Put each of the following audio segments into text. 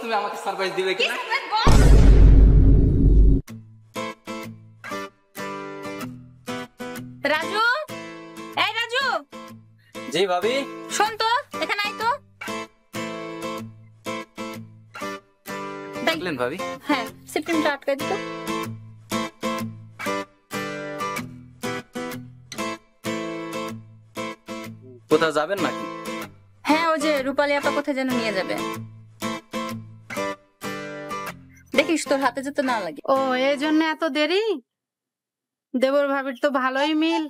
তুমি আমাকে সারপ্রাইজ দিবে কিনা? রাজু, এই রাজু। জি ভাবি। শোন তো, এখানে আয় তো। দেখলেন ভাবি? হ্যাঁ, সিস্টেমটা আটকাই দিত। কোথাও যাবেন নাকি? হ্যাঁ, ওই যে রূপালী আপা কোথায় যেন নিয়ে যাবে। দেখিস তোর হাতে যেতে না লাগে। ও, এই জন্য এত দেরি? দেবর ভাবির তো ভালোই মিল।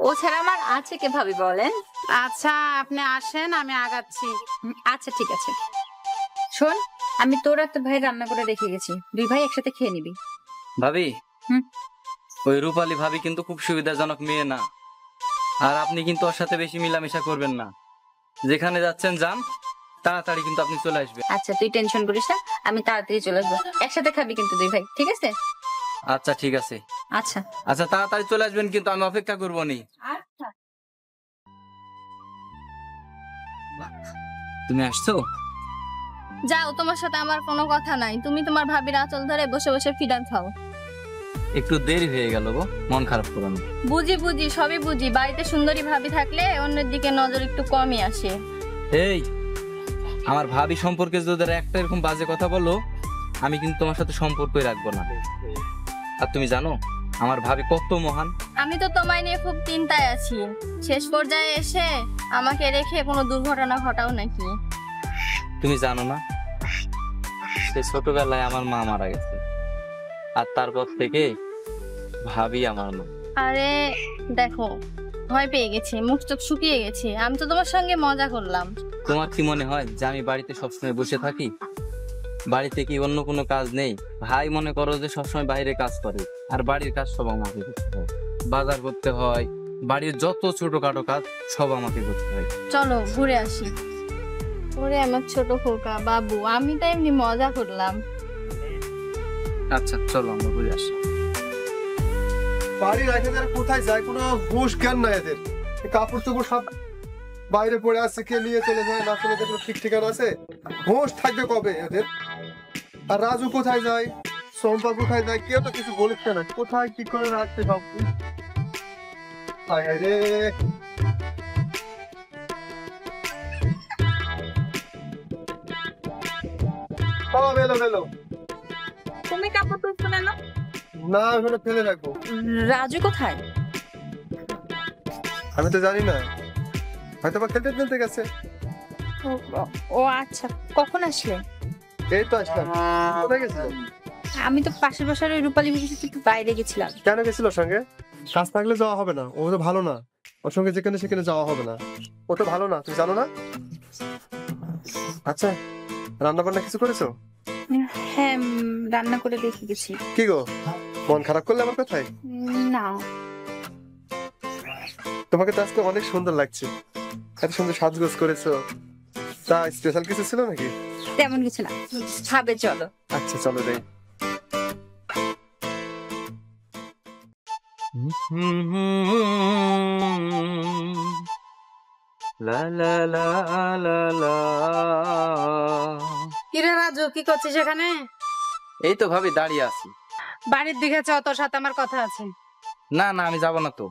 ও ছাড়া আমার আছে কে ভাবি বলেন? আচ্ছা, আপনি আসেন, আমি আগাচ্ছি। আচ্ছা ঠিক আছে। শোন, আমি তোর একটা ভাই রান্না করে রেখে গেছি, দুই ভাই একসাথে খেয়ে নিবি। ভাবি, হুম। ওই রূপালী ভাবি কিন্তু খুব সুবিধাজনক মেয়ে না। আর আপনি কিন্তু ওর সাথে বেশি মিলামেশা করবেন না। যেখানে যাচ্ছেন যান, তাড়াতাড়ি কিন্তু আপনি চলে আসবেন। আচ্ছা, তুই টেনশন করিস না, আমি তাড়াতাড়ি চলে আসবো। একসাথে খাবি কিন্তু দুই ভাই, ঠিক আছে? আচ্ছা ঠিক আছে। আচ্ছা আচ্ছা তাড়াতাড়ি চলে আসবেন, কিন্তু আমি অপেক্ষা করবো নি। আচ্ছা। তুমি আসছো? যাও, তোমার সাথে আমার কোনো কথা নাই। তুমি তোমার ভাবির আঁচল ধরে বসে বসে ফিডার খাও। একটু দেরি হয়ে গেল গো, মন খারাপ করো না। বুঝি বুঝি, সবই বুঝি। বাড়িতে সুন্দরী ভাবি থাকলে অন্যের দিকে নজর একটু কমই আসে। এই, আমার ভাবি সম্পর্কে যদি একটা এরকম বাজে কথা বলো, আমি কিন্তু তোমার সাথে সম্পর্কই রাখবো না। আর তুমি জানো আমার ভাবি কত মহান। আমি তো তোমায় নিয়ে খুব চিন্তায় আছি। শেষ পর্যায়ে এসে আমাকে রেখে কোনো দুর্ঘটনা ঘটাও নাকি? তুমি জানো না, সে ছোটবেলায় আমার মা মারা গেছে, আর তারপর থেকে ভাবি আমার মা। আরে দেখো, ভয় পেয়ে গেছি, মুখ চোখ শুকিয়ে গেছে। আমি তো তোমার সঙ্গে মজা করলাম। তোমার কি মনে হয় যে আমি বাড়িতে সবসময় বসে থাকি? বাড়িতে কি অন্য কোনো কাজ নেই? ভাই মনে করো যে সবসময় বাইরে কাজ করে, আর বাড়ির কাজ সব আমাকে করতে হয়। বাজার করতে হয়, বাড়ির যত ছোটখাটো কাজ সব আমাকে করতে হয়। চলো ঘুরে আসি। ওরে আমার ছোট খোকা বাবু, আমি তো এমনি মজা করলাম। আচ্ছা চলো আমরা ঘুরে আসি। বাড়ি রেখে যারা কোথায় যায়, কোনো হুঁশ জ্ঞান নাই এদের। কাপড় চোপড় সব বাইরে পড়ে আছে, কে নিয়ে চলে যায় না চলে যায়, কোনো ঠিক ঠিকানা আছে? হুঁশ থাকবে কবে এদের? আর রাজু কোথায় যায়, সোমপা কোথায় যায়, কেউ তো কিছু বলছে না। কোথায় কি করে রাখছে সব? রে বাবা, বেলো বেলো। তুমি কাপড় তুলছো না? না, ওখানে ফেলে রাখবো। রাজু কোথায়? আমি তো জানি না, হয়তো বা খেলতে খেলতে গেছে। ও আচ্ছা, কখন আসলে? এই তো আসলাম। কোথায় গেছিল? আমি তো পাশের বাসার ওই রূপালী ভাবির সাথে একটু বাইরে গেছিলাম। কেন গেছিল ওর সঙ্গে? কাজ থাকলে যাওয়া হবে না, ও তো ভালো না। ওর সঙ্গে যেখানে সেখানে যাওয়া হবে না, ও তো ভালো না, তুমি জানো না? আচ্ছা, রান্না বান্না কিছু করেছো? হ্যাঁ, রান্না করে রেখে গেছি। কি গো, মন খারাপ করলে আমার কথায়? না। তোমাকে তো আজকে অনেক সুন্দর লাগছে, এত সুন্দর সাজগোজ করেছো। তা স্পেশাল কিছু ছিল নাকি? তেমন কিছু না, খাবে চলো। আচ্ছা চলো যাই। লা লা লা লা লা। কিরে রাজু, কি করছিস এখানে? এই তো ভাবি দাঁড়িয়ে আছি। বাড়ির দিকে চল, তোর সাথে আমার কথা আছে। না না, আমি যাব না তো।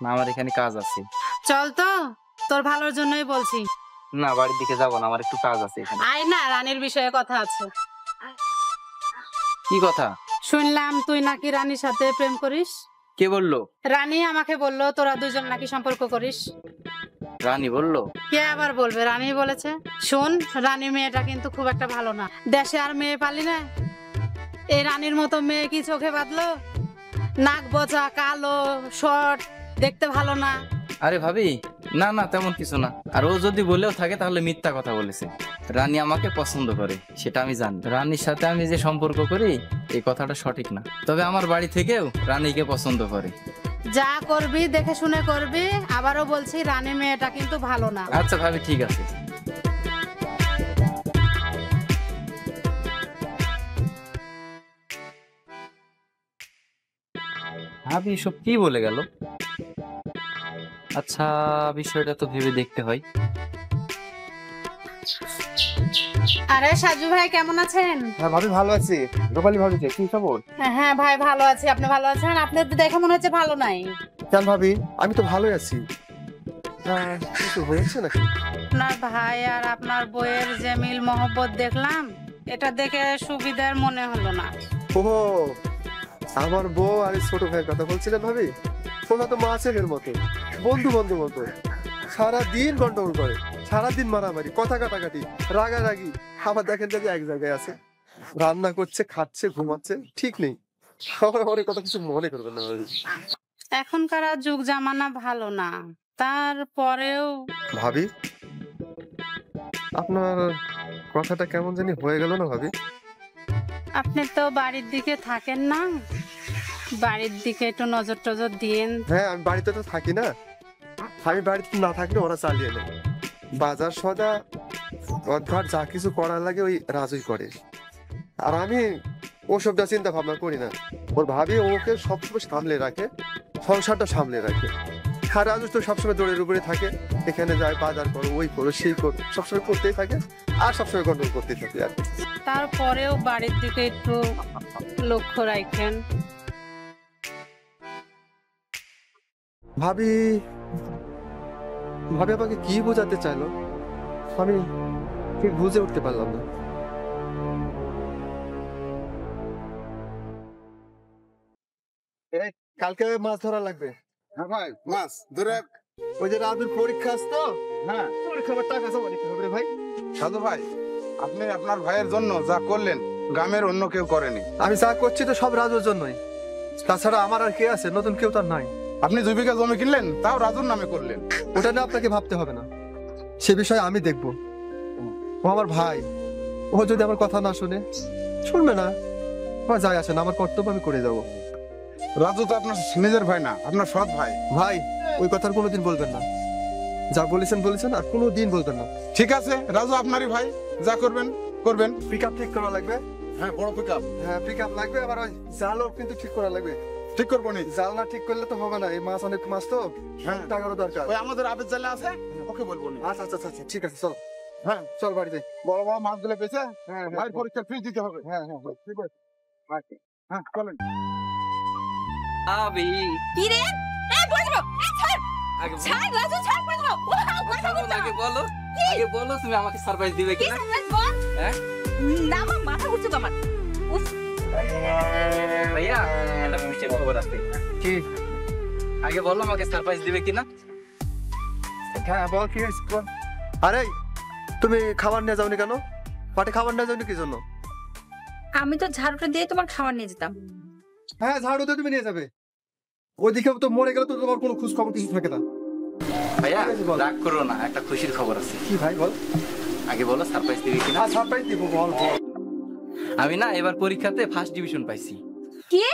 না, আমার এখানে কাজ আছে। চল তো, তোর ভালোর জন্যই বলছি। না, বাড়ির দিকে যাব না, আমার একটু কাজ আছে এখানে। আয় না, রানীর বিষয়ে কথা আছে। কি কথা? শুনলাম তুই নাকি রানীর সাথে প্রেম করিস। কে বললো? রানী আমাকে বললো তোরা দুজন নাকি সম্পর্ক করিস। রানী বললো? কে আবার বলবে, রানী বলেছে। শোন, রানী মেয়েটা কিন্তু খুব একটা ভালো না। দেশে আর মেয়ে পালি না, এই রানীর মতো মেয়ে কি চোখে বাঁধলো? নাক বোচা, কালো, শর্ট, দেখতে ভালো না। আরে ভাবি, না না, তেমন কিছু না। আর ও যদি বলেও থাকে তাহলে মিথ্যা কথা বলেছে। রানী আমাকে পছন্দ করে, সেটা আমি জানি। রানীর সাথে আমি যে সম্পর্ক করি, এই কথাটা সঠিক না। তবে আমার বাড়ি থেকেও রানীকে পছন্দ করে। যা করবি দেখে শুনে করবি। আবারও বলছি, রানী মেয়েটা কিন্তু ভালো না। আচ্ছা ভাবি, ঠিক আছে। ভাবি সব কি বলে গেল? আচ্ছা, বিষয়টা তো ভেবে দেখতে হয়। আরে সাজু ভাই কেমন আছেন? হ্যাঁ ভাবি ভালো আছি। রূপালী ভাবি কি খবর? হ্যাঁ ভাই ভালো আছি, আপনি ভালো আছেন? আপনার তো দেখে মনে হচ্ছে ভালো নাই। কেন ভাবি, আমি তো ভালোই আছি। কিছু হয়েছে নাকি? আপনার ভাই আর আপনার বইয়ের যে মিল মহব্বত দেখলাম, এটা দেখে সুবিধার মনে হলো না। ও, আমার বউ আর এই ছোট ভাইয়ের কথা বলছিলেন ভাবি? ওরা তো মাছের মতো, বন্ধু বন্ধু মতো। সারাদিন গন্ডগোল করে, সারাদিন মারামারি, কথা কাটাকাটি, রাগারাগি। আবার দেখেন যে এক জায়গায় আছে, রান্না করছে, খাচ্ছে, ঘুমাচ্ছে, ঠিক নেই। আমার অনেক কথা কিছু মনে করবেন না ভাবি। এখনকার আর যুগ জামানা ভালো না, তারপরেও ভাবি, আপনার কথাটা কেমন জানি হয়ে গেল না ভাবি? আপনি তো বাড়ির দিকে থাকেন না, বাড়ির দিকে একটু নজর টজর দিন। হ্যাঁ, আমি বাড়িতে তো থাকি না। আমি বাড়িতে না থাকলে ওরা চালিয়ে নেয়। বাজার সদা অদ্ঘাট যা কিছু করার লাগে ওই রাজুই করে। আর আমি ওসবটা চিন্তা ভাবনা করি না। ওর ভাবি ওকে সবসময় সামলে রাখে, সংসারটা সামলে রাখে। আর রাজু তো সবসময় দৌড়ের উপরে থাকে, এখানে যায়, বাজার করো, ওই করো, সেই করো, সবসময় করতেই থাকে। আর সবসময় কন্ট্রোল করতেই থাকে। আর তারপরেও বাড়ির দিকে একটু লক্ষ্য রাখেন। ভাবি ভাবি আমাকে কি বোঝাতে চাইলো আমি ঠিক বুঝে উঠতে পারলাম না। কালকে মাছ ধরা লাগবে। হ্যাঁ ভাই, মাছ ধরে। ওই যে রাজুর পরীক্ষা আছে তো, হ্যাঁ, পরীক্ষার টাকা জমা দিতে হবে রে ভাই। সাধু ভাই, আপনি আপনার ভাইয়ের জন্য যা করলেন গ্রামের অন্য কেউ করেনি। আমি যা করছি তো সব রাজুর জন্যই। তাছাড়া আমার আর কে আছে? নতুন কেউ তার নাই। আপনি 2 বিঘা জমি কিনলেন, তাও রাজুর নামে করলেন। ওটা নিয়ে আপনাকে ভাবতে হবে না, সে বিষয়ে আমি দেখব। ও আমার ভাই, ও যদি আমার কথা না শুনে, শুনবে না, আমার যায় আসে না, আমার কর্তব্য আমি করে যাবো। রাজু তো আপনার নিজের ভাই না, আপনার সৎ ভাই। ভাই, ওই কথা আর কোনোদিন বলবেন না। যা বলেছেন বলেছেন, আর কোনোদিন বলবেন না। ঠিক আছে, রাজু আপনারই ভাই, যা করবেন করবেন। পিক আপ ঠিক করা লাগবে। হ্যাঁ, বড় পিকআপ। হ্যাঁ, পিক আপ লাগবে। আবার ওই জালও কিন্তু ঠিক করা লাগবে। ঠিক করবো নি। জাল না ঠিক করলে তো হবে না। এই মাছ অনেক মাছ তো, হ্যাঁ, টাকারও দরকার। ওই আমাদের আবেদ জালে আছে, ওকে বলবো নি। আচ্ছা আচ্ছা আচ্ছা, ঠিক আছে, চল। হ্যাঁ, চল বাড়িতে। বড় বড় মাছগুলো পেয়েছে, হ্যাঁ ভাইয়ের পরীক্ষার ফিস দিতে হবে। হ্যাঁ হ্যাঁ, ঠিক আছে। হ্যাঁ, চলেন। আবি কি রে? এই বলে দেবো, এই ছাড় আগে ছাড় রাজু, ছাড় বলে দেবো। আগে বলো, আগে বলো তুমি আমাকে সারপ্রাইজ দিবে কি কিনা? সারপ্রাইজ বল? হ্যাঁ? না, আমার মাথা ঘুরছে তো আমার। উফ, ভাইয়া, একটা খুশির খবর আছে। কি? আগে বলো আমাকে সারপ্রাইজ দিবে কিনা? হ্যাঁ বল, কি হয়েছে বল। আরে তুমি খাবার নিয়ে যাওনি কেন? পাটে খাবার নিয়ে যাওনি কি জন্য? আমি তো ঝাড়ুটা দিয়ে তোমার খাবার নিয়ে যেতাম। হ্যাঁ, ঝাড়ু তো তুমি নিয়ে যাবে। ওইদিকে তো মরে গেলে তো তোমার কোনো খোঁজ খবর কিছু থাকে না। ভাইয়া রাগ করো না, একটা খুশির খবর আছে। কি ভাই বল? আগে বলো সারপ্রাইজ দিবে কিনা? সারপ্রাইজ দিব, বল বল। আমি না এবার পরীক্ষাতে ফার্স্ট ডিভিশন পাইছি। কি?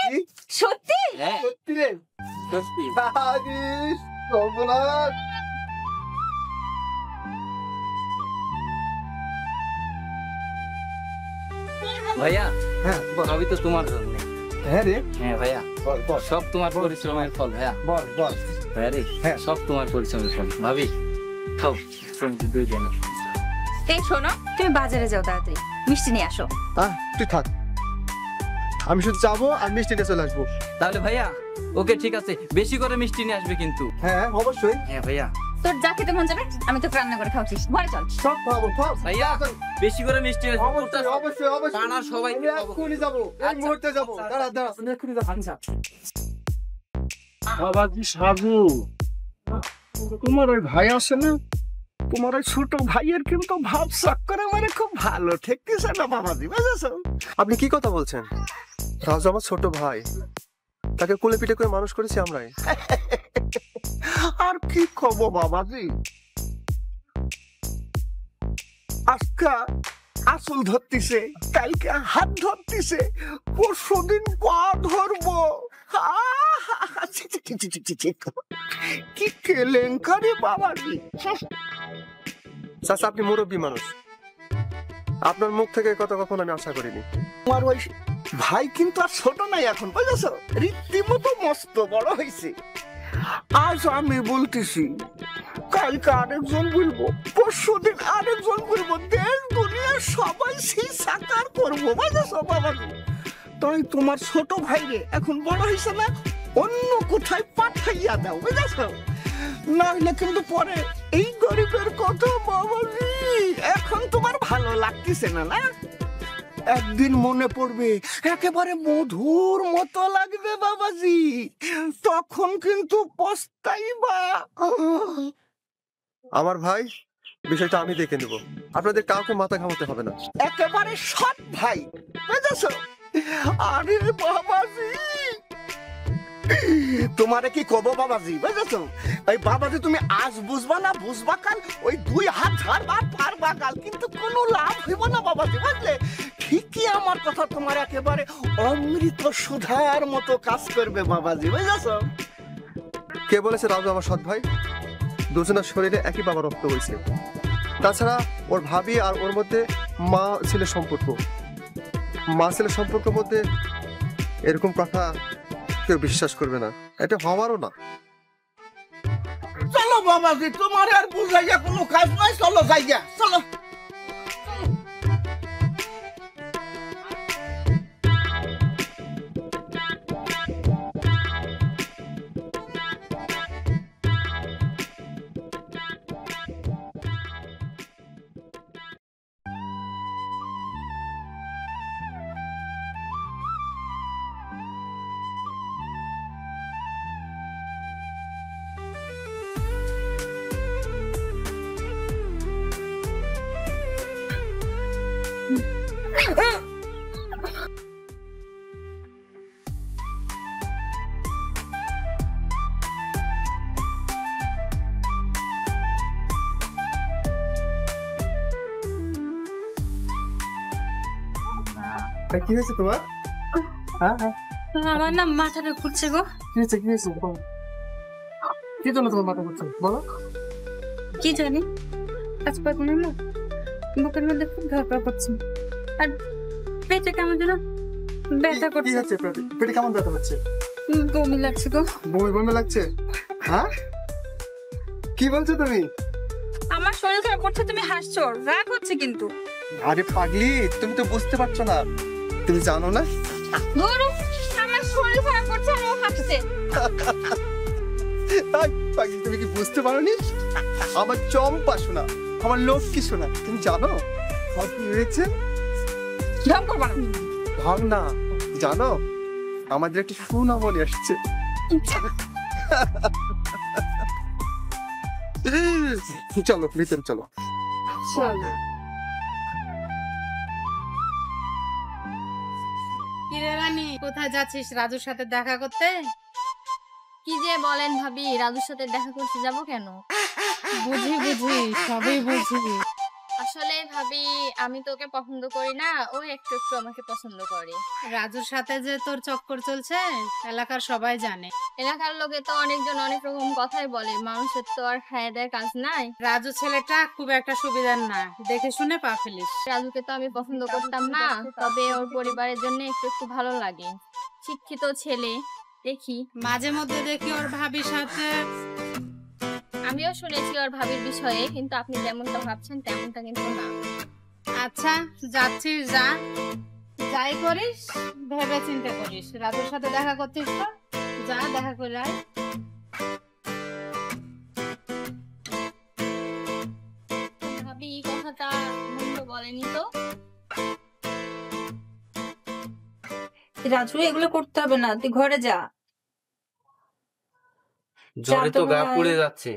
সত্যি? হ্যাঁ সত্যি রে? সত্যি। বাগিস, সর্বনাশ। ভাইয়া হ্যাঁ বল। সবই তো তোমার জন্য। হ্যাঁ রে, হ্যাঁ ভাইয়া, বল বল সব তোমার পরিশ্রমের ফল। ভাইয়া বল বল। ভাইয়া রে, হ্যাঁ। সব তোমার পরিশ্রমের ফল। ভাবি খাও, তুমি দুই জন। এই শোনো, তুমি বাজারে যাও, তাড়াতাড়ি মিষ্টি নিয়ে আসো। তুই থাক, আমি শুধু যাবো আর মিষ্টি নিয়ে চলে আসবো। তাহলে ভাইয়া ওকে ঠিক আছে, বেশি করে মিষ্টি নিয়ে আসবে কিন্তু। হ্যাঁ অবশ্যই। হ্যাঁ ভাইয়া। তোর যা খেতে মন যাবে আমি তো রান্না করে খাওয়াচ্ছি, ঘরে চল। সব খাবো, সব। ভাইয়া বেশি করে মিষ্টি নিয়ে আসবে। অবশ্যই অবশ্যই অবশ্যই। পাড়ার সবাইকে আমি এক্ষুনি যাবো, এই আচ্ছা, মুহূর্তে যাবো। আচ্ছা, দাঁড়া দাঁড়া, আমি এক্ষুনি যাবো। আচ্ছা। বাবাজি সাধু, তোমার ওই ভাই আছে না, তোমার ওই ছোট ভাইয়ের কিন্তু ভাব চক্করে মানে খুব ভালো ঠেকতেছে না বাবাজি, বুঝেছো? আপনি কি কথা বলছেন? রাজু আমার ছোট ভাই, তাকে কোলে পিঠে করে মানুষ করেছি আমরাই। আর কি খবর বাবাজি, আজকে আসল ধরতিছে, কালকে হাত ধরতিছে, পরশুদিন পা ধরবো। কি কেলেঙ্কারি বাবাজি। চাচা, আপনি মুরব্বী মানুষ, আপনার মুখ থেকে এই কথা কখনো আমি আশা করিনি। তোমার ওই ভাই কিন্তু আর ছোট নাই এখন, বুঝেছো? রীতিমতো মস্ত বড় হয়েছে। আজ আমি বলতেছি কালকে আরেকজন বলবো, পরশুদিন আরেকজন বলবো, দেশ দুনিয়ার সবাই সেই সাকার করবো, বুঝেছো বাবাজি? তাই তোমার ছোট ভাইরে এখন বড় হয়েছে না, অন্য কোথায় পাঠাইয়া দাও, বুঝেছো? না হলে কিন্তু পরে এই গরিবের কথা বাবাজি এখন তোমার ভালো লাগতেছে না, না? একদিন মনে পড়বে, একেবারে মধুর মতো লাগবে বাবাজি, তখন কিন্তু পস্তাইবা। আমার ভাই, বিষয়টা আমি দেখে নেব, আপনাদের কাউকে মাথা ঘামাতে হবে না। একেবারে সৎ ভাই, বুঝেছো? আরে বাবাজি, তোমারে কি কব বাবাজি, বুঝেছো? এই বাবাজি তুমি আজ বুঝবা না, বুঝবা কাল, ওই 2 হাত ঝাড়বা পারবা কাল, কিন্তু কোনো লাভ হইব না বাবাজি, বুঝলে? ঠিকই আমার কথা তোমার একেবারে অমৃত সুধার মতো কাজ করবে বাবাজি, বুঝেছো? কে বলেছে রাজু আমার সৎ ভাই? দুজনের শরীরে একই বাবা রক্ত হয়েছে। তাছাড়া ওর ভাবি আর ওর মধ্যে মা ছেলে সম্পর্ক, মা ছেলে সম্পর্কের মধ্যে এরকম কথা কেউ বিশ্বাস করবে না, এটা হওয়ারও না। চলো বাবাজি, তোমার আর বুঝাইয়া কোনো কাজ নাই, চলো যাইয়া, চলো। কি হয়েছে তোমার? আমার না মাথাটা ঘুরছে গো। কি হয়েছে? কি হয়েছে? কি জন্য তোমার মাথা ঘুরছে বলো? কি জানি, আজ পার মনে না বুকের মধ্যে খুব ধরপড় করছে, আর পেটে কেমন যেন ব্যথা কি করছে। হচ্ছে? পেটে কেমন ব্যথা হচ্ছে? বমি লাগছে গো। বমি বমি লাগছে? হ্যাঁ, কি বলছো তুমি? আমার শরীর খারাপ করছে, তুমি হাসছো, রাগ হচ্ছে কিন্তু। আরে পাগলি, তুমি তো বুঝতে পারছো না, তুমি জানো না? ধরো, আমার শরীর খারাপ করছে আর ও হাসছে। পাগলি, তুমি কি বুঝতে পারোনি? আমার চম্পা শোনা, আমার লক্ষ্মী শোনা, তুমি জানো কি হয়েছে? ঢং করবা না। ভাব না, জানো আমাদের একটা সুনামনি আসছে। চলো ভিতরে চলো। কিরে রানী, কোথায় যাচ্ছিস? রাজুর সাথে দেখা করতে? কি যে বলেন ভাবি, রাজুর সাথে দেখা করতে যাব কেন? বুঝি বুঝি, সবই বুঝি। আসলে ভাবি, আমি তো ওকে পছন্দ করি না, ও একটু একটু আমাকে পছন্দ করে। রাজুর সাথে যে তোর চক্কর চলছে এলাকার সবাই জানে। এলাকার লোকে তো অনেকজন অনেক রকম কথাই বলে, মানুষের তো আর খায় দেয় কাজ নাই। রাজু ছেলেটা খুব একটা সুবিধার না, দেখে শুনে পা ফেলিস। রাজুকে তো আমি পছন্দ করতাম না, তবে ওর পরিবারের জন্য একটু একটু ভালো লাগে। শিক্ষিত ছেলে, দেখি। মাঝে মধ্যে দেখি ওর ভাবির সাথে। আমিও শুনেছি ওর ভাবির বিষয়ে, কিন্তু আপনি যেমনটা ভাবছেন তেমনটা কিন্তু না। আচ্ছা, যাচ্ছিস যা, যাই করিস ভেবে চিন্তে করিস। রাজুর সাথে দেখা করছিস তো যা, দেখা করে আয়। ভাবি কথাটা মন্দ বলেনি তো। রাজু, এগুলো করতে হবে না, তুই ঘরে যা। জ্বরে তো গা ভাই। পুড়ে যাচ্ছে।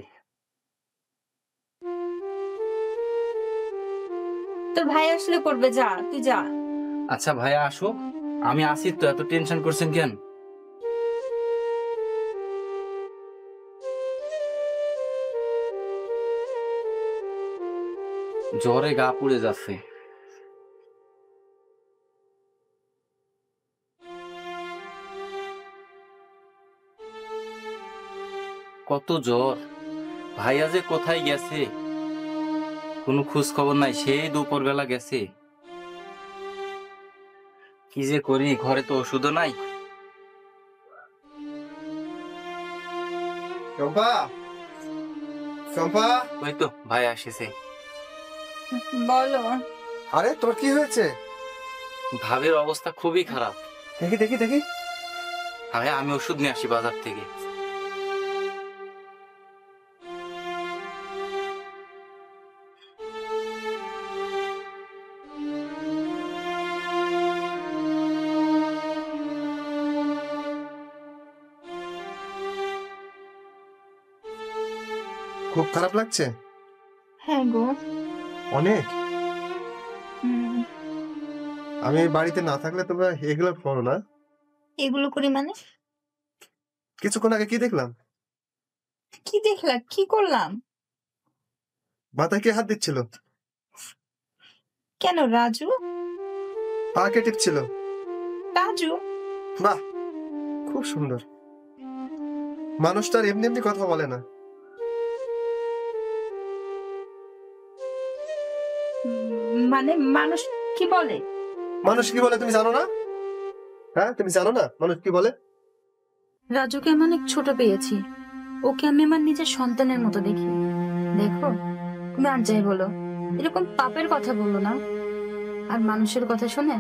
তোর ভাই আসলে করবে, যা তুই যা। আচ্ছা ভাইয়া আসুক, আমি আসি তো, এত টেনশন করছেন কেন? জ্বরে গা পুড়ে যাচ্ছে। কত জ্বর, ভাইয়া যে কোথায় গেছে কোনো খোঁজ খবর নাই, সেই দুপুর বেলা গেছে। কি যে করি, ঘরে তো ওষুধও নাই। চম্পা, চম্পা, ওই তো ভাই আসিছে। বলো। আরে তোর কি হয়েছে? ভাবির অবস্থা খুবই খারাপ। দেখি দেখি দেখি। আমি ওষুধ নিয়ে আসি বাজার থেকে। খুব খারাপ লাগছে? হ্যাঁ গো। অনেক। আমি বাড়িতে না থাকলে তোমরা এগুলো করো না? এগুলো করি মানে? কিছুক্ষণ আগে কি দেখলাম? কি দেখলা? কি করলাম? মাথায় কে হাত দিচ্ছিল? কেন রাজু? পাকে টিপছিল। রাজু? বাহ, খুব সুন্দর। মানুষটার এমনি এমনি কথা বলে না। মানে মানুষ কি বলে? মানুষ কি বলে তুমি জানো না? হ্যাঁ, তুমি জানো না মানুষ কি বলে? রাজুকে আমি অনেক ছোট পেয়েছি, ওকে আমি আমার নিজের সন্তানের মতো দেখি। দেখো, তুমি আর যাই বলো, এরকম পাপের কথা বললো না, আর মানুষের কথা শুনে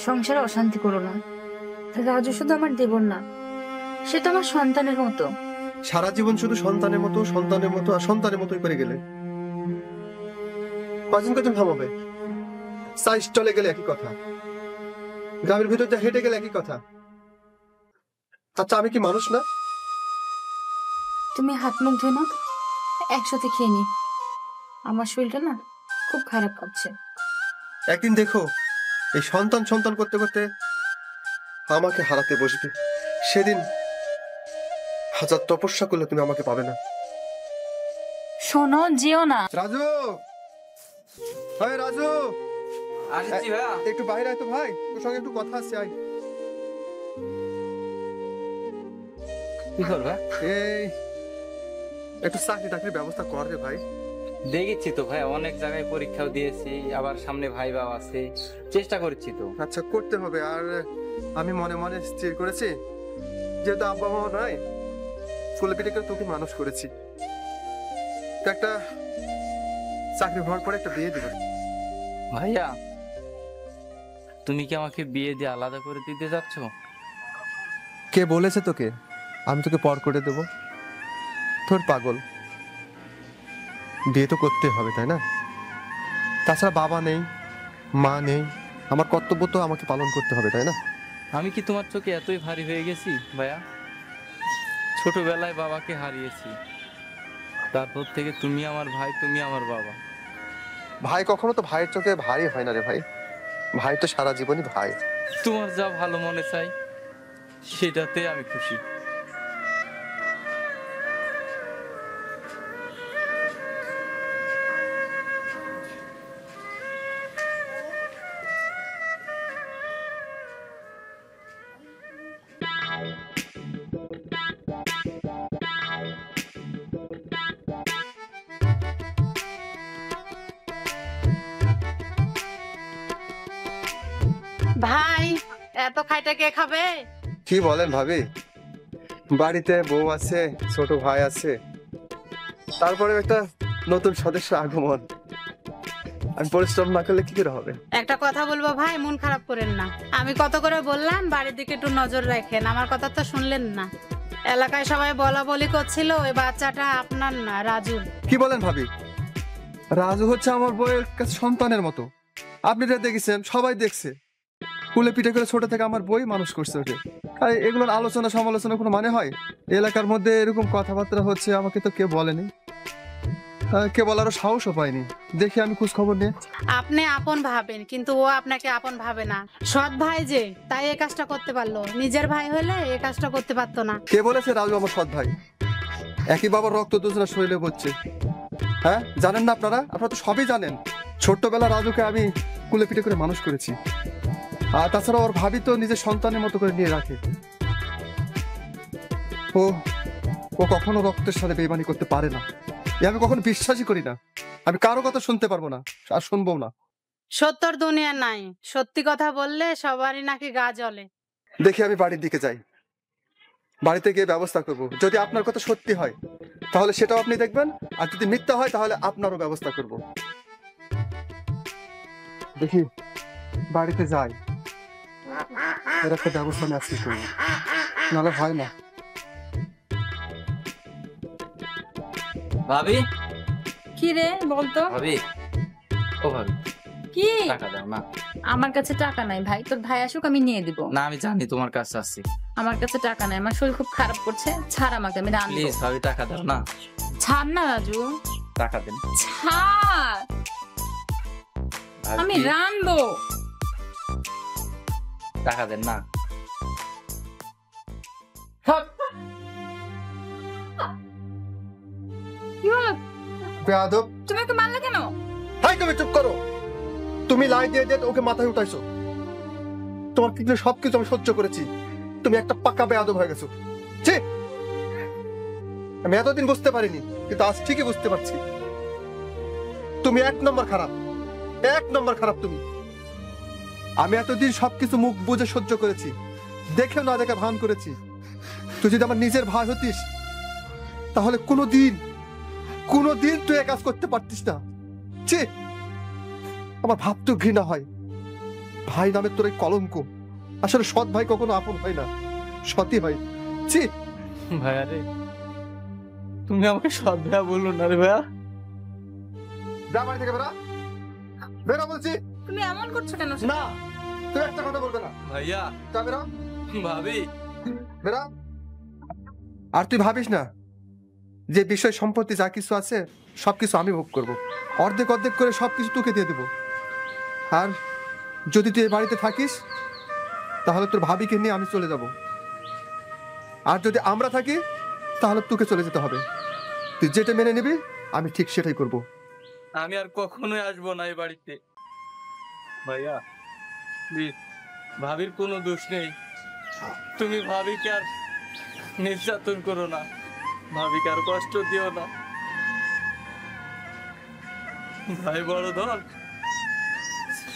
সংসারে অশান্তি করো না। রাজু শুধু আমার দেবর না, সে তো আমার সন্তানের মতো। সারা জীবন শুধু সন্তানের মতো সন্তানের মতো আর সন্তানের মতোই করে গেলে কজন কজন থামাবে? সাইজ চলে গেলে একই কথা, গ্রামের ভিতর দিয়ে হেঁটে গেলে একই কথা। আচ্ছা, আমি কি মানুষ না? তুমি হাত মুখ ধুয়ে নাও, একসাথে খেয়ে নি। আমার শরীরটা না খুব খারাপ কাঁপছে। একদিন দেখো, এই সন্তান সন্তান করতে করতে আমাকে হারাতে বসবে। সেদিন হাজার তপস্যা করলে তুমি আমাকে পাবে না। শোনো, যেও না। রাজু, রাজু, আসছি ভাইয়া। একটু বাইরে আয় তো ভাই, তোর সঙ্গে একটু কথা আছে। আয়। কি করবা? এই একটু চাকরি টাকরির ব্যবস্থা কর রে ভাই। দেখেছি তো ভাই, অনেক জায়গায় পরীক্ষাও দিয়েছি, আবার সামনে ভাইবা আছে, চেষ্টা করছি তো। আচ্ছা, করতে হবে। আর আমি মনে মনে স্থির করেছি, যেহেতু আব্বা মা নাই, ফুলে পিঠে করে তোকে মানুষ করেছি, তো একটা চাকরি হওয়ার পরে একটা বিয়ে দিবে। ভাইয়া, তুমি কি আমাকে বিয়ে দিয়ে আলাদা করে দিতে যাচ্ছ? কে বলেছে তোকে আমি তোকে পর করে দেব? তোর পাগল, বিয়ে তো করতে হবে, তাই না? তাছাড়া বাবা নেই, মা নেই, আমার কর্তব্য তো আমাকে পালন করতে হবে, তাই না? আমি কি তোমার চোখে এতই ভারী হয়ে গেছি ভাইয়া? ছোটবেলায় বাবাকে হারিয়েছি, তারপর থেকে তুমি আমার ভাই, তুমি আমার বাবা। ভাই কখনো তো ভাইয়ের চোখে ভারী হয় না রে ভাই, ভাই তো সারা জীবনই ভাই। তোমার যা ভালো মনে চাই সেটাতে আমি খুশি। ভাই, এত খাইটা কে খাবে? কি বলেন ভাবি, বাড়িতে বউ আছে, ছোট ভাই আছে, তারপরে একটা নতুন সদস্য আগমন। আমি পরিশ্রম না করলে কি করে হবে? একটা কথা বলবো ভাই, মন খারাপ করেন না। আমি কত করে বললাম বাড়ির দিকে একটু নজর রাখেন, আমার কথা তো শুনলেন না। এলাকায় সবাই বলা বলি করছিল ওই বাচ্চাটা আপনার না, রাজুর। কি বলেন ভাবি? রাজু হচ্ছে আমার বউয়ের কাছে সন্তানের মতো। আপনি যা দেখেছেন, সবাই দেখছে, কুলে পিঠে করে ছোট থেকে আমার বই মানুষ করছে ওকে। আর এগুলোর আলোচনা সমালোচনা কোনো মানে হয়? এলাকার মধ্যে এরকম কথাবার্তা হচ্ছে, আমাকে তো কেউ বলেনি, কে বলারও সাহসও পাইনি। দেখি আমি খোঁজ খবর নিয়ে। আপনি আপন ভাবেন, কিন্তু ও আপনাকে আপন ভাবে না। সৎ ভাই যে, তাই এই কাজটা করতে পারলো। নিজের ভাই হলে এই কাজটা করতে পারতো না। কে বলেছে রাজু আমার সৎ ভাই? একই বাবার রক্ত দুজনের শরীরে পড়ছে। হ্যাঁ, জানেন না আপনারা? আপনারা তো সবই জানেন। ছোট্টবেলা রাজুকে আমি কুলে পিঠে করে মানুষ করেছি, আর তাছাড়া ওর ভাবি তো নিজের সন্তানের মতো করে নিয়ে রাখে। ও ও কখনো রক্তের সাথে বেইমানি করতে পারে না, এ আমি কখনো বিশ্বাসই করি না। আমি কারো কথা শুনতে পারবো না, আর শুনবো না। সত্যর দুনিয়া নাই, সত্যি কথা বললে সবারই নাকি গা জ্বলে। দেখি আমি বাড়ির দিকে যাই, বাড়িতে গিয়ে ব্যবস্থা করব। যদি আপনার কথা সত্যি হয় তাহলে সেটাও আপনি দেখবেন, আর যদি মিথ্যা হয় তাহলে আপনারও ব্যবস্থা করব। দেখি বাড়িতে যাই, এর একটা ব্যবস্থা আমি আজকে করবো, নাহলে হয় না। ভাবি, কি রে বলতো? ভাবি, ও ভাবি, কি? টাকা দাও না। আমার কাছে টাকা নাই ভাই, তোর ভাই আসুক আমি নিয়ে দিব। না আমি জানি তোমার কাছে আছে। আমার কাছে টাকা নাই, আমার শরীর খুব খারাপ করছে, ছাড় আমাকে, আমি রানবো। প্লিজ ভাবি টাকা দাও না। ছাড় না রাজু, টাকা দেন ছাড়, আমি ভাবি, রানবো। টাকা দেন না। কি হলো? বেয়াদব, তুমি ওকে মারলে কেন? হাই তুমি চুপ করো। তুমি লাই দিয়ে দিয়ে ওকে মাথায় উঠাইছো। তোমার কিন্তু সবকিছু আমি সহ্য করেছি, তুমি একটা পাকা বেয়াদব হয়ে গেছো। ছি, আমি এতদিন বুঝতে পারিনি, কিন্তু আজ ঠিকই বুঝতে পারছি। তুমি এক নম্বর খারাপ, এক নম্বর খারাপ তুমি। আমি এতদিন সবকিছু মুখ বুঝে সহ্য করেছি, দেখেও না দেখে ভান করেছি। তুই যদি আমার নিজের ভাই হতিস তাহলে কোনোদিন তুই এ কাজ করতে পারতিস না। ছি, আমার ভাবতেও ঘৃণা হয়। ভাই নামে তোর এই কলঙ্ক। আসলে সৎ ভাই কখনো আপন হয় না, সতই হয়। ছি ভাইয়া রে, তুমি আমাকে সৎ ভাইয়া বললো না রে ভাইয়া। যা বাড়ি থেকে বেরা, বেরা বলছি। তুমি এমন করছো কেন? না, তুই একটা কথা বলবে না। ভাইয়া, যা বেরা, ভাবি, বেরা। আর তুই ভাবিস না যে বিষয় সম্পত্তি যা কিছু আছে সবকিছু আমি ভোগ করব, অর্ধেক অর্ধেক করে সবকিছু তোকে দিয়ে দেবো। আর যদি তুই এই বাড়িতে থাকিস তাহলে তোর ভাবিকে নিয়ে আমি চলে যাব, আর যদি আমরা থাকি তাহলে তোকে চলে যেতে হবে। তুই যেটা মেনে নিবি আমি ঠিক সেটাই করব। আমি আর কখনোই আসবো না এই বাড়িতে। ভাইয়া প্লিজ, ভাবির কোনো দোষ নেই, তুমি ভাবিকে আর নির্যাতন করো না, ভাবিকে আর কষ্ট দিও না। ভাই বড় ধন,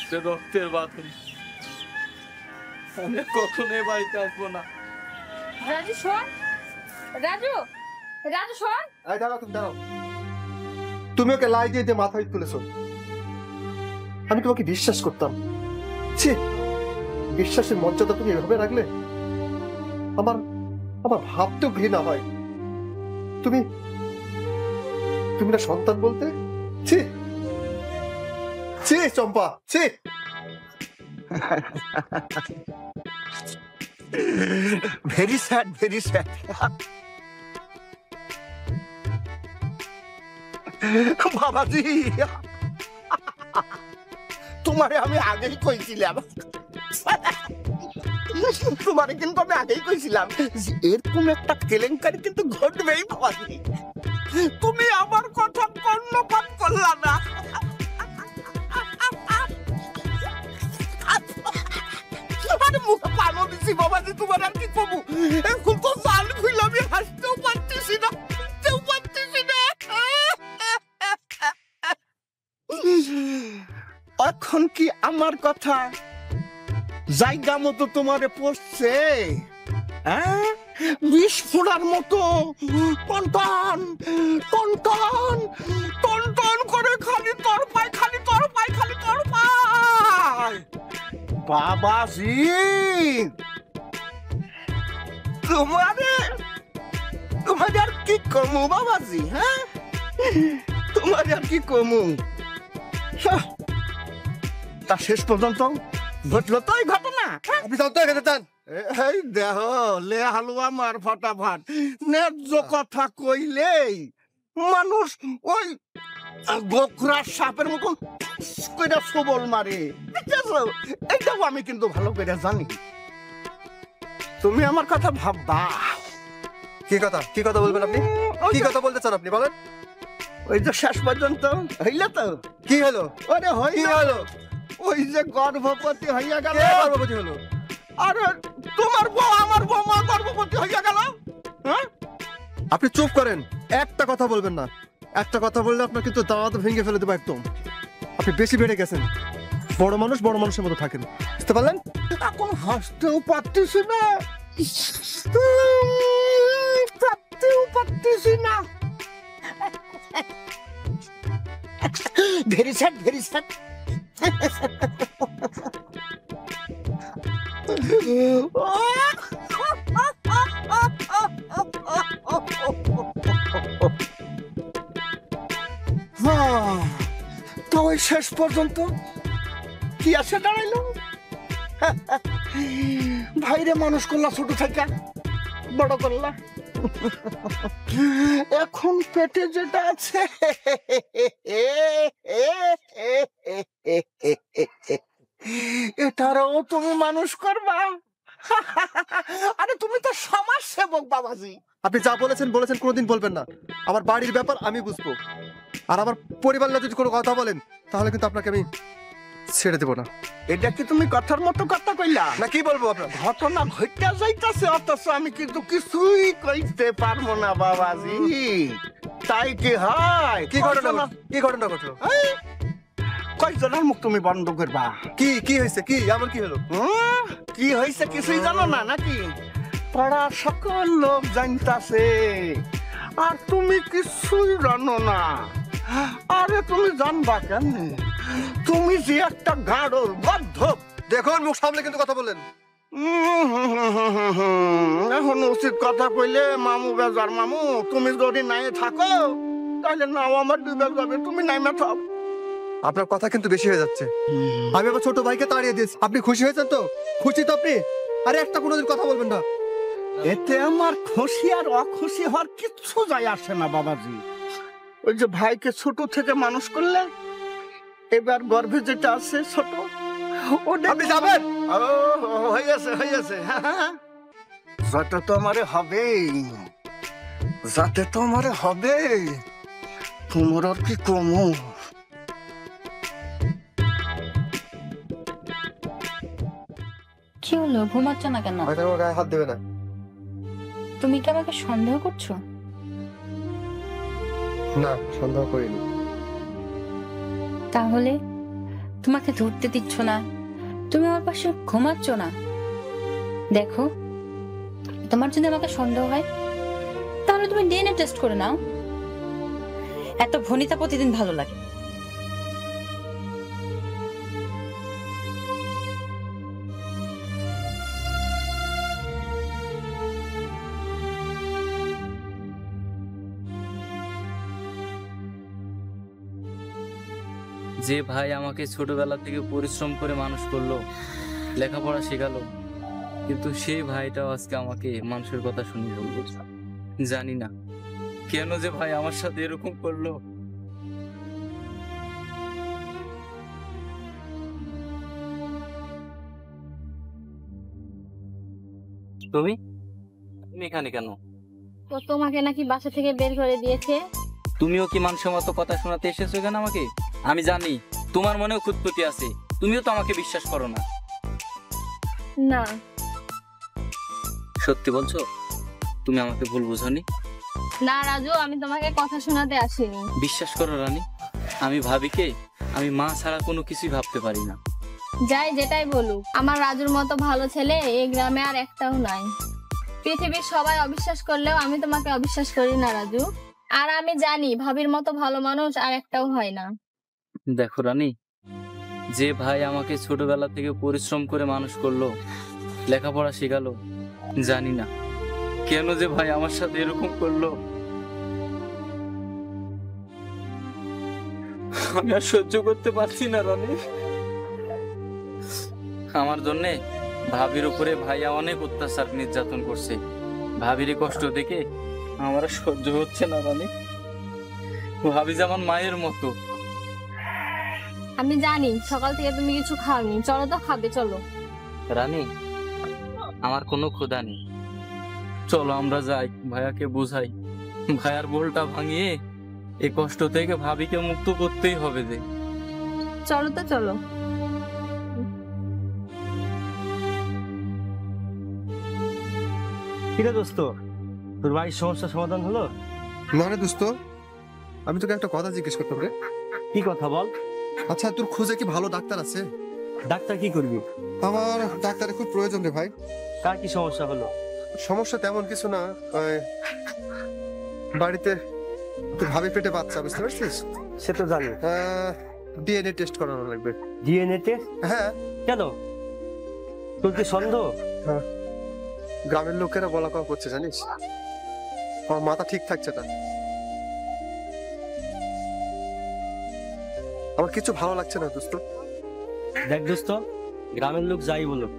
সে রক্তের বাঁধন। আমি কখনোই বাড়িতে আসবো না। রাজু শোন, রাজু, রাজু শোন। এই দাঁড়াও, তুমি দাঁড়াও। তুমি ওকে লাই দিয়ে দিয়ে মাথায় তুলেছো। আমি তোমাকে বিশ্বাস করতাম। ছি, বিশ্বাসের মর্যাদা তুমি এভাবে রাখলে? আমার ভাবতেও ঘৃণা হয়। তুমি না সন্তান বলতে? ছি ছি চম্পা, ছি। Very sad, very sad. বাবাজি, তোমারে আমি আগেই কইছিলাম, তোমারে কিন্তু আমি আগেই কইছিলাম যে এরকম একটা কেলেঙ্কারি কিন্তু ঘটবেই বাবাজি। তুমি আমার কথা কর্ণপাত করলা না। আরে মুখে পানো দিছি বাবাজি, তোমার আর কি কমু? এখন তো জাল খুলে আমি হাসতেও পারতেছি না, হাসতেও পারতেছি না। এখন কি আমার কথা জায়গা মতো তোমারে পড়ছে? হ্যাঁ, বিষ ফোড়ার মতো টনটন টনটন টনটন করে খালি তরপায়, খালি তরপায়, খালি তরপায়। বাবাজি, তোমারে আর কি কমু বাবাজি? হ্যাঁ, তোমারে আর কি কমু? তা শেষ পর্যন্ত ঘটলো তো এই ঘটনা। আপনি জানতে গেছে চান? এই দেহ লে হালুয়া মার ফটাফট, ন্যায্য কথা কইলেই মানুষ ওই গোখরা সাপের মতন কইরা সবল মারে। এইটাও আমি কিন্তু ভালো করে জানি। তুমি আমার কথা ভাববা। কি কথা বলবেন আপনি? কি কথা বলতে চান আপনি বলেন? ওই যে শেষ পর্যন্ত হইলে তো কি হলো? ওরে কি হলো? ওই যে গর্ভবতী হইয়া গেল। কে গর্ভবতী হলো? আরে তোমার বউ আমার বৌমা গর্ভবতী হইয়া গেল। হ্যাঁ, আপনি চুপ করেন, একটা কথা বলবেন না। একটা কথা বললে আপনার কিন্তু দাঁত ভেঙে ফেলে দেবো একদম। আপনি বেশি বেড়ে গেছেন। বড় মানুষ বড় মানুষের মতো থাকেন, বুঝতে পারলেন? এখন হাসতেও পারতেছি না। পারতেছি না। Very sad, very sad. তো ওই শেষ পর্যন্ত কি আসে দাঁড়াইলো? ভাইরে মানুষ করলা ছোট থেকে, বড় করলা, এখন পেটে যেটা আছে এটারও তুমি মানুষ করবা? আরে তুমি তো সমাজ সেবক বাবাজি। আপনি যা বলেছেন বলেছেন, কোনোদিন বলবেন না। আমার বাড়ির ব্যাপার আমি বুঝবো, আর আমার পরিবার নিয়ে যদি কোনো কথা বলেন তাহলে কিন্তু আপনাকে আমি ছেড়ে দেবো না। এটা কি তুমি কথার মতো কথা কইলা? না কি বলবো আপনার? ঘটনা ঘটতে যাইতাছে, অথচ আমি কিন্তু কিছুই কইতে পারবো না বাবাজি। তাই কি হয়? কি ঘটনা, কি ঘটনা ঘটলো? কয়জনের মুখ তুমি বন্ধ করবা? কি কি হয়েছে? কি এমন কি হলো? কি হয়েছে কিছুই জানো না নাকি? পাড়ার সকল লোক জানতাছে আর তুমি কিছুই জানো না। আরে তুমি জানবা কেমনে? তুমি যে একটা গাড়ল গদ্ধব। দেখুন, মুখ সামলে কিন্তু কথা বলেন। এখন উচিত কথা কইলে মামু বেজার। মামু, তুমি যদি নাই থাকো তাহলে নাও আমার ডুবে যাবে, তুমি নাইমে থাক। আপনার কথা কিন্তু বেশি হয়ে যাচ্ছে। আমি আমার ছোট ভাইকে তাড়িয়ে দিয়েছি, আপনি খুশি হয়েছেন তো? খুশি তো আপনি? আরে একটা কোনোদিন কথা বলবেন না। এতে আমার খুশি আর অখুশি হওয়ার কিচ্ছু যায় আসে না বাবাজি। ওই যে ভাইকে ছোট থেকে মানুষ করলে, এবার গর্ভে যেটা আছে ছোট, আপনি যাবেন? হয়েছে হয়েছে। যাতে তো আমারে হবে, যাতে তো আমারে হবে। তোমার আর কি কমু? কি হলো, ঘুমাচ্ছ না কেন? হয়তো আমার গায়ে হাত দেবে না। তুমি কি আমাকে সন্দেহ করছো? না, সন্দেহ করিনি। তাহলে তোমাকে ধরতে দিচ্ছ না, তুমি আমার পাশে ঘুমাচ্ছ না। দেখো, তোমার যদি আমাকে সন্দেহ হয় তাহলে তুমি ডিএনএ টেস্ট করে নাও। এত ভনিতা প্রতিদিন ভালো লাগে। যে ভাই আমাকে ছোটবেলা থেকে পরিশ্রম করে মানুষ করলো, লেখাপড়া শেখালো, কিন্তু সেই ভাইটাও আজকে আমাকে মানুষের কথা শুনে বলবো। জানি না কেন যে ভাই আমার সাথে এরকম করলো। তুমি তুমি এখানে কেন? তো তোমাকে নাকি বাসা থেকে বের করে দিয়েছে। তুমিও কি মানুষের মতো কথা শোনাতে এসেছো এখানে আমাকে? আমি জানি তোমার মনেও খুঁতখুঁতি আছে, তুমিও তো আমাকে বিশ্বাস করো না। না, সত্যি বলছো? তুমি আমাকে ভুল বুঝোনি? না রাজু, আমি তোমাকে কথা শোনাতে আসিনি। বিশ্বাস করো রানী, আমি ভাবিকে আমি মা ছাড়া কোনো কিছুই ভাবতে পারি না। যাই যেটাই বলুক, আমার রাজুর মতো ভালো ছেলে এই গ্রামে আর একটাও নাই। পৃথিবীর সবাই অবিশ্বাস করলেও আমি তোমাকে অবিশ্বাস করি না রাজু। আর আমি জানি ভাবির মতো ভালো মানুষ আর একটাও হয় না। দেখো রানী, যে ভাই আমাকে ছোটবেলা থেকে পরিশ্রম করে মানুষ করলো, লেখাপড়া শেখালো, জানি না কেন যে ভাই আমার সাথে এরকম করলো। আমি আর সহ্য করতে পারছি না রানী। আমার জন্যে ভাবির উপরে ভাইয়া অনেক অত্যাচার নির্যাতন করছে। ভাবির কষ্ট দেখে আমার আর সহ্য হচ্ছে না রানী। ভাবি যে আমার মায়ের মতো। আমি জানি সকাল থেকে তুমি কিছু খাওনি, চলো তো খাবে, চলো। রানী, আমার কোনো ক্ষুধা নেই, চলো আমরা যাই, ভাইয়াকে বুঝাই। ভাইয়ার বোলটা ভাঙিয়ে এই কষ্ট থেকে ভাবিকে মুক্ত করতেই হবে। যে চলো তো, চলো। কিরে দোস্ত, তোর ভাইয়ের সমস্যার সমাধান হলো? না রে দোস্ত, আমি তোকে একটা কথা জিজ্ঞেস করতাম রে। কি কথা বল? আচ্ছা, তোর খোঁজে কি ভালো ডাক্তার আছে? ডাক্তার কি করবি? আমার ডাক্তারের খুব প্রয়োজন রে ভাই। কার কি সমস্যা হলো? সমস্যা তেমন কিছু না, বাড়িতে তোর ভাবি পেটে বাচ্চা, বুঝতে পারছিস? সে তো জানি। ডিএনএ টেস্ট করানো লাগবে। DNA test? হ্যাঁ। কেন, তোর কি সন্দেহ? গ্রামের লোকেরা বলা কওয়া করছে জানিস, আমার মাথা ঠিক থাকছে না, আমার কিছু ভালো লাগছে না দোস্ত। দেখ দোস্ত, গ্রামের লোক যাই বলুক,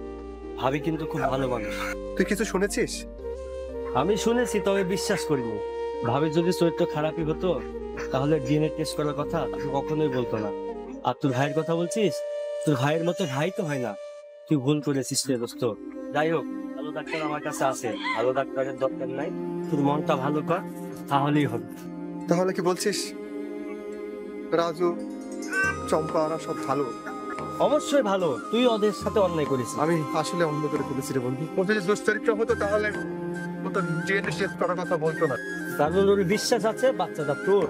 ভাবি কিন্তু খুব ভালো মানুষ। তুই কিছু শুনেছিস? আমি শুনেছি, তবে বিশ্বাস করিনি। ভাবি যদি চরিত্র খারাপই হতো তাহলে ডিএনএ টেস্ট করার কথা তাকে কখনোই বলতো না। আর তোর ভাইয়ের কথা বলছিস, তোর ভাইয়ের মতো ভাই তো হয় না। তুই ভুল করেছিস রে দোস্ত। যাই হোক, ভালো ডাক্তার আমার কাছে আছে, ভালো ডাক্তারের দরকার নাই। তোর মনটা ভালো কর, তাহলেই হবে। তাহলে কি বলছিস রাজু, চম্পা ওরা সব ভালো? অবশ্যই ভালো, তুই ওদের সাথে অন্যায় করিস। আমি আসলে অন্য করে ফেলেছি রে বন্ধু। ওদের যদি দুশ্চরিত্র হতো তাহলে ও তো ডিএনএ টেস্ট করার কথা বলতো না। তার ওর বিশ্বাস আছে বাচ্চাটা তোর,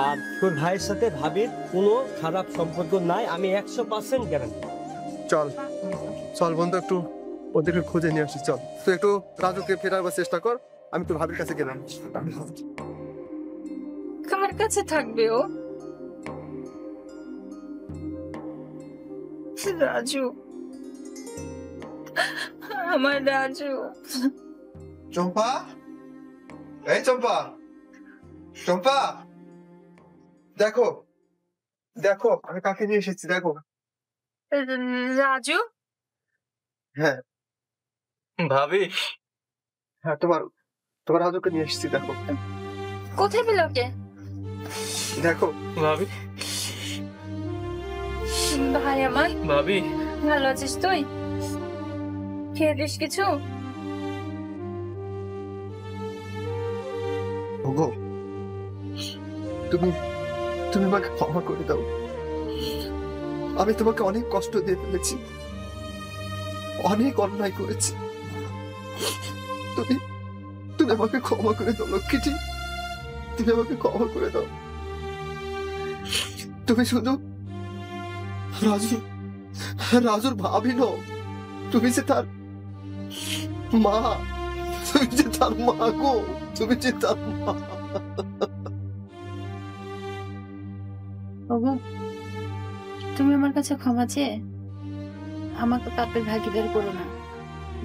আর তোর ভাইয়ের সাথে ভাবির কোনো খারাপ সম্পর্ক নাই, আমি 100% গ্যারান্টি। চল চল বন্ধু, একটু ওদেরকে খুঁজে নিয়ে আসি। চল তুই একটু রাজুকে ফেরাবার চেষ্টা কর, আমি তো ভাবির কাছে গেলাম। কার কাছে থাকবে ও? রাজু, আমার রাজু। চম্পা, এই চম্পা, চম্পা, দেখো দেখো আমি কাকে নিয়ে এসেছি দেখো। রাজু? হ্যাঁ ভাবি, হ্যাঁ তোমার তোমার রাজুকে নিয়ে এসেছি দেখো। কোথায় পেল ওকে? দেখো ভাবি, ভাই আমার, ভাবি ভালো আছিস তুই? খেয়েছিস কিছু? ওগো, তুমি তুমি আমাকে ক্ষমা করে দাও, আমি তোমাকে অনেক কষ্ট দিয়ে ফেলেছি, অনেক অন্যায় করেছি। তুমি তুমি আমাকে ক্ষমা করে দাও লক্ষ্মীটি, তুমি আমাকে ক্ষমা করে দাও। তুমি শুধু রাজুর ভাবি নও, তুমি যে তার মা, তুমি যে তার মা গো, তুমি যে তার মা। ওগো, তুমি আমার কাছে ক্ষমা চেয়ে আমাকে পাপের ভাগিদার করো না।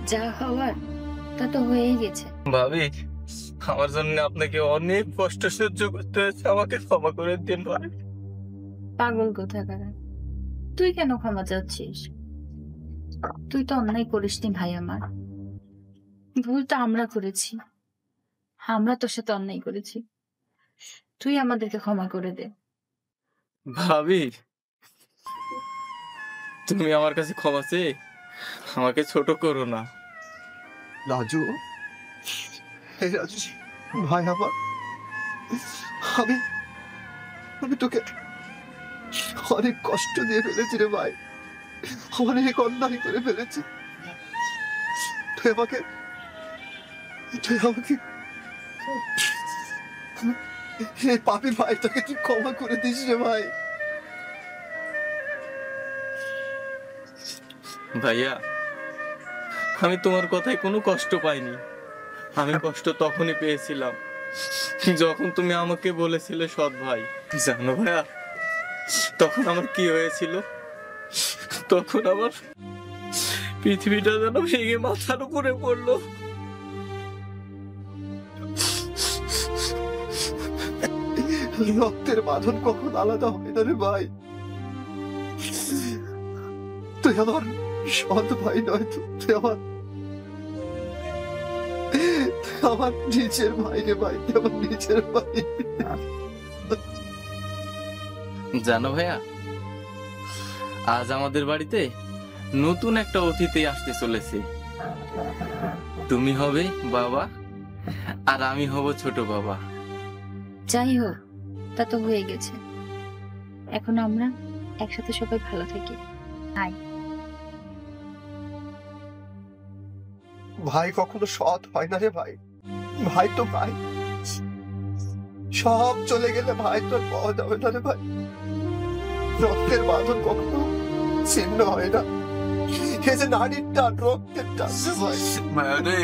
যা হওয়ার তা তো হয়েই গেছে। ভাবি, আমার জন্য আপনাকে অনেক কষ্ট সহ্য করতে হয়েছে, আমাকে ক্ষমা করে দিন ভাই। পাগল কোথাকার, তুই কেন ক্ষমা চাচ্ছিস? তুই তো অন্যায় করিসনি ভাই আমার, ভুল তো আমরা করেছি, আমরা তোর সাথে অন্যায় করেছি, তুই আমাদেরকে ক্ষমা করে দে। ভাবি, তুমি আমার কাছে ক্ষমা চেয়ে আমাকে ছোট করো না। রাজু, এই রাজু ভাই আমার, আমি আমি তোকে অনেক কষ্ট দিয়ে ফেলেছি রে ভাই, অনেক অন্যায় করে ফেলেছি। তুই আমাকে এই পাপী ভাইটাকে তুই ক্ষমা করে দিস রে ভাই। ভাইয়া, আমি তোমার কথায় কোনো কষ্ট পাইনি। আমি কষ্ট তখনই পেয়েছিলাম যখন তুমি আমাকে বলেছিলে সৎ ভাই। জানো ভাইয়া, তখন আমার কি হয়েছিল? তখন আমার পৃথিবীটা যেন ভেঙে মাথার উপরে পড়লো। রক্তের বাঁধন কখন আলাদা হয় না রে ভাই। তুই আমার সৎ ভাই নয়, তুই আমার নিজের ভাই রে ভাই, তুই আমার নিজের ভাই। জানো ভাইয়া, আজ আমাদের বাড়িতে নতুন একটা অতিথি আসতে চলেছে। তুমি হবে বাবা আর আমি হব ছোট বাবা। যাই হোক, তা তো হয়ে গেছে, এখন আমরা একসাথে সবাই ভালো থাকি। আয়। ভাই কখনো সৎ হয় না রে ভাই, ভাই তো ভাই, সব চলে গেলে ভাই তো আর পাওয়া যাবে না রে ভাই। রক্তের বাঁধন কখনো ছিন্ন হয় না, এই যে নারীর টান, রক্তের টান রে ভাই। মায়া রে,